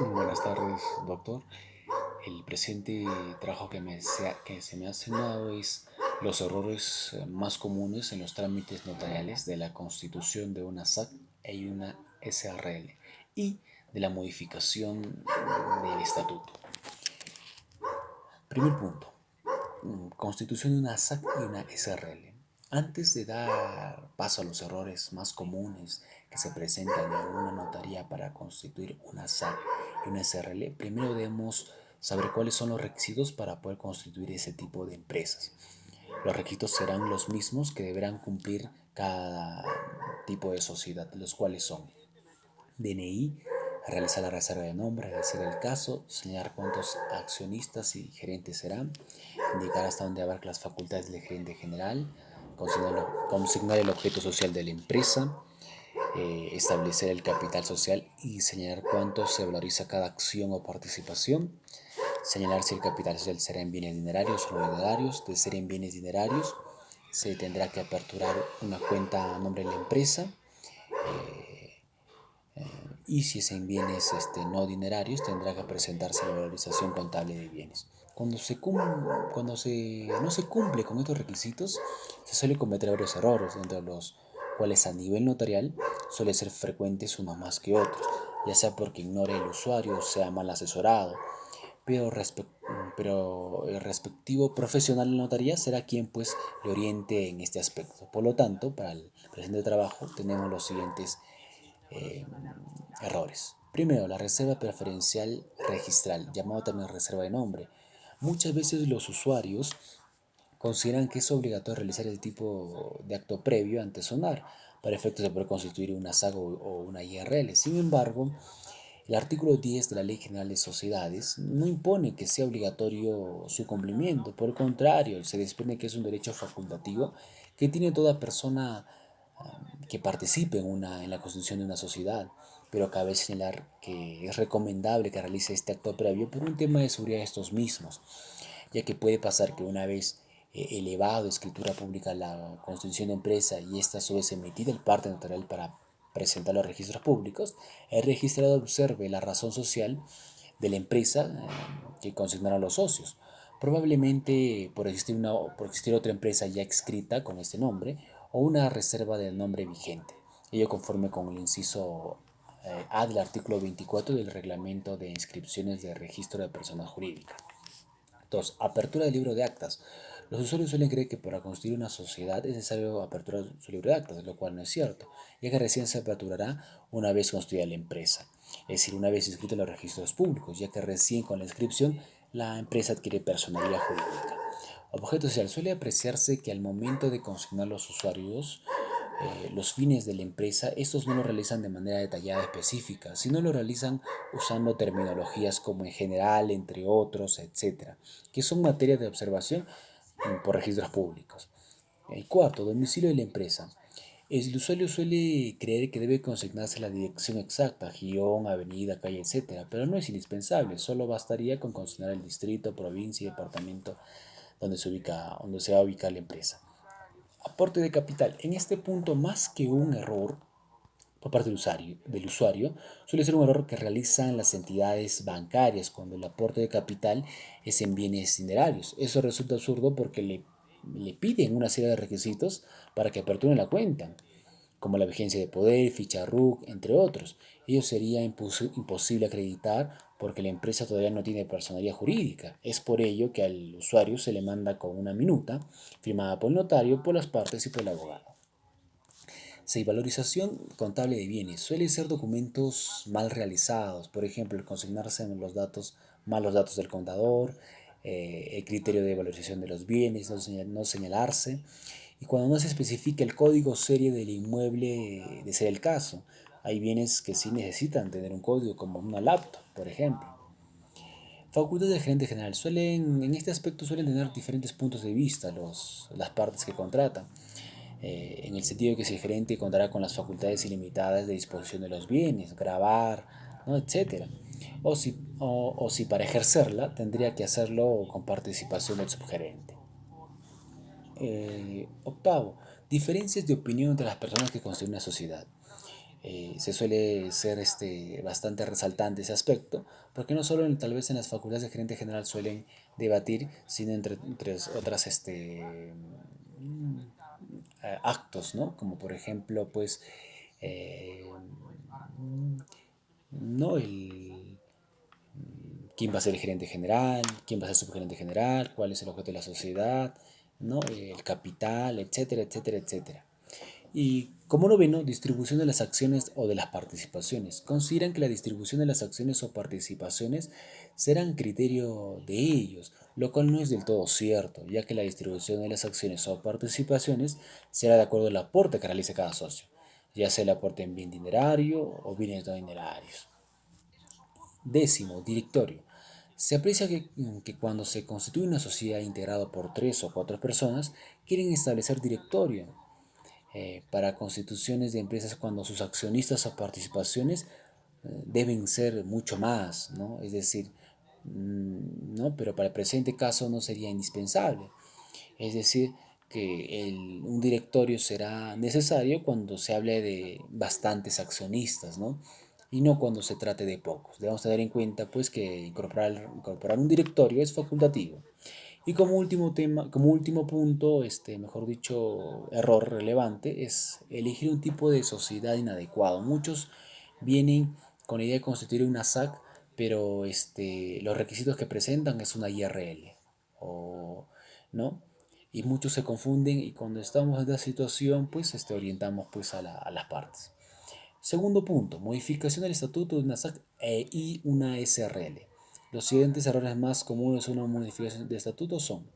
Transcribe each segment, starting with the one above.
Buenas tardes, doctor. El presente trabajo que se me ha asignado es los errores más comunes en los trámites notariales de la constitución de una SAC y una SRL y de la modificación del estatuto. Primer punto. Constitución de una SAC y una SRL. Antes de dar paso a los errores más comunes que se presentan en una notaría para constituir una SAC y una SRL, primero debemos saber cuáles son los requisitos para poder constituir ese tipo de empresas. Los requisitos serán los mismos que deberán cumplir cada tipo de sociedad, los cuales son DNI, realizar la reserva de nombre, de ser el caso, señalar cuántos accionistas y gerentes serán, indicar hasta dónde abarca las facultades del gerente general, consignar el objeto social de la empresa, establecer el capital social y señalar cuánto se valoriza cada acción o participación, señalar si el capital social será en bienes dinerarios o no dinerarios. De ser en bienes dinerarios, se tendrá que aperturar una cuenta a nombre de la empresa, y si es en bienes no dinerarios, tendrá que presentarse la valorización contable de bienes. Cuando no se cumple con estos requisitos, se suele cometer varios errores, entre los cuales a nivel notarial suele ser frecuentes unos más que otros, ya sea porque ignore el usuario o sea mal asesorado, pero, pero el respectivo profesional de la notaría será quien pues le oriente en este aspecto. Por lo tanto, para el presente trabajo tenemos los siguientes eh, errores. Primero, la reserva preferencial registral, llamado también reserva de nombre. Muchas veces los usuarios consideran que es obligatorio realizar el tipo de acto previo antes sonar, para efectos de poder constituir una SAG o una IRL. Sin embargo, el artículo 10 de la Ley General de Sociedades no impone que sea obligatorio su cumplimiento. Por el contrario, se desprende que es un derecho facultativo que tiene toda persona que participe en la constitución de una sociedad, pero cabe señalar que es recomendable que realice este acto previo por un tema de seguridad de estos mismos, ya que puede pasar que una vez elevado a escritura pública la constitución de empresa y esta a su vez emitida el parte notarial para presentar los registros públicos, el registrador observe la razón social de la empresa que consignaron los socios. Probablemente por existir otra empresa ya escrita con este nombre o una reserva del nombre vigente. Ello conforme con el inciso A del artículo 24 del Reglamento de Inscripciones de Registro de Personas Jurídicas. 2. Apertura del libro de actas. Los usuarios suelen creer que para constituir una sociedad es necesario aperturar su libro de actas, lo cual no es cierto, ya que recién se aperturará una vez construida la empresa, es decir, una vez inscrita en los registros públicos, ya que recién con la inscripción la empresa adquiere personalidad jurídica. Objeto social. Suele apreciarse que al momento de consignar los usuarios los fines de la empresa, estos no lo realizan de manera detallada específica, sino lo realizan usando terminologías como en general, entre otros, etcétera, que son materia de observación por registros públicos. El cuarto, domicilio de la empresa. El usuario suele creer que debe consignarse la dirección exacta, guión, avenida, calle, etcétera, pero no es indispensable, solo bastaría con consignar el distrito, provincia y departamento donde se va a ubicar la empresa. Aporte de capital. En este punto, más que un error por parte del usuario, suele ser un error que realizan las entidades bancarias cuando el aporte de capital es en bienes dinerarios. Eso resulta absurdo porque le piden una serie de requisitos para que aperturen la cuenta, como la vigencia de poder, ficha RUC, entre otros. Ello sería imposible acreditar porque la empresa todavía no tiene personalidad jurídica. Es por ello que al usuario se le manda con una minuta, firmada por el notario, por las partes y por el abogado. 6. Valorización contable de bienes. Suelen ser documentos mal realizados, por ejemplo, el consignarse en los datos, malos datos del contador, el criterio de valorización de los bienes, no señalarse, y cuando no se especifica el código serie del inmueble, de ser el caso. Hay bienes que sí necesitan tener un código, como una laptop, por ejemplo. Facultades del gerente general. En este aspecto suelen tener diferentes puntos de vista las partes que contratan, en el sentido de que si el gerente contará con las facultades ilimitadas de disposición de los bienes, grabar, ¿no? Etcétera. O si para ejercerla tendría que hacerlo con participación del subgerente. Octavo, diferencias de opinión entre las personas que construyen una sociedad. Se suele ser bastante resaltante ese aspecto, porque no solo tal vez en las facultades de gerente general suelen debatir, sino entre otras actos, ¿no? Como por ejemplo, pues, eh, no el quién va a ser el gerente general, quién va a ser su subgerente general, cuál es el objeto de la sociedad, ¿no? El capital, etcétera, etcétera, etcétera. Y como noveno, distribución de las acciones o de las participaciones. Consideran que la distribución de las acciones o participaciones serán criterio de ellos, lo cual no es del todo cierto, ya que la distribución de las acciones o participaciones será de acuerdo al aporte que realice cada socio, ya sea el aporte en bien dinerario o bienes no dinerarios. Décimo, directorio. Se aprecia que cuando se constituye una sociedad integrada por tres o cuatro personas, quieren establecer directorio para constituciones de empresas cuando sus accionistas o participaciones deben ser mucho más, ¿no? Es decir, ¿no? Pero para el presente caso no sería indispensable. Es decir, que un directorio será necesario cuando se hable de bastantes accionistas, ¿no? Y no cuando se trate de pocos. Debemos tener en cuenta pues que incorporar un directorio es facultativo. Y como último tema, como último punto, mejor dicho, error relevante, es elegir un tipo de sociedad inadecuado. Muchos vienen con la idea de constituir una SAC, pero los requisitos que presentan es una IRL, o, ¿no? Y muchos se confunden y cuando estamos en esta situación, pues orientamos pues a las partes. Segundo punto, modificación del estatuto de una SAC y una SRL. Los siguientes errores más comunes en una modificación de estatuto son: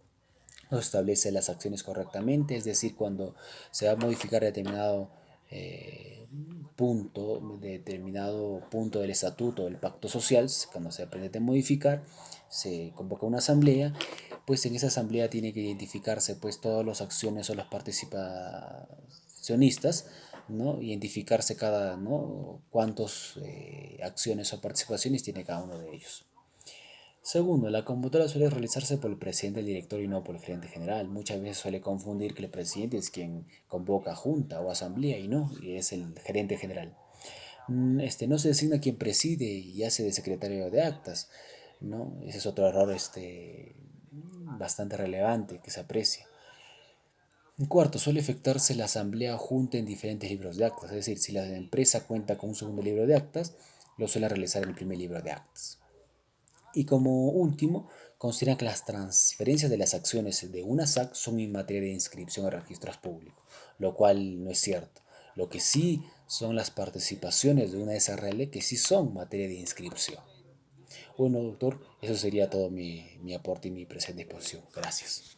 no establece las acciones correctamente, es decir, cuando se va a modificar determinado punto del estatuto del pacto social, cuando se pretende modificar, se convoca una asamblea, pues en esa asamblea tiene que identificarse pues todas las acciones o las participacionistas, ¿no? Identificarse cada, ¿no? Cuántas acciones o participaciones tiene cada uno de ellos. Segundo, la convocatoria suele realizarse por el presidente del directorio y no por el gerente general. Muchas veces suele confundir que el presidente es quien convoca junta o asamblea y no, y es el gerente general. No se designa quien preside y hace de secretario de actas, ¿no? Ese es otro error bastante relevante que se aprecia. Cuarto, suele efectuarse la asamblea o junta en diferentes libros de actas, es decir, si la empresa cuenta con un segundo libro de actas, lo suele realizar en el primer libro de actas. Y como último, consideran que las transferencias de las acciones de una SAC son en materia de inscripción a registros públicos, lo cual no es cierto. Lo que sí son las participaciones de una SRL que sí son materia de inscripción. Bueno, doctor, eso sería todo mi aporte y mi presente exposición. Gracias.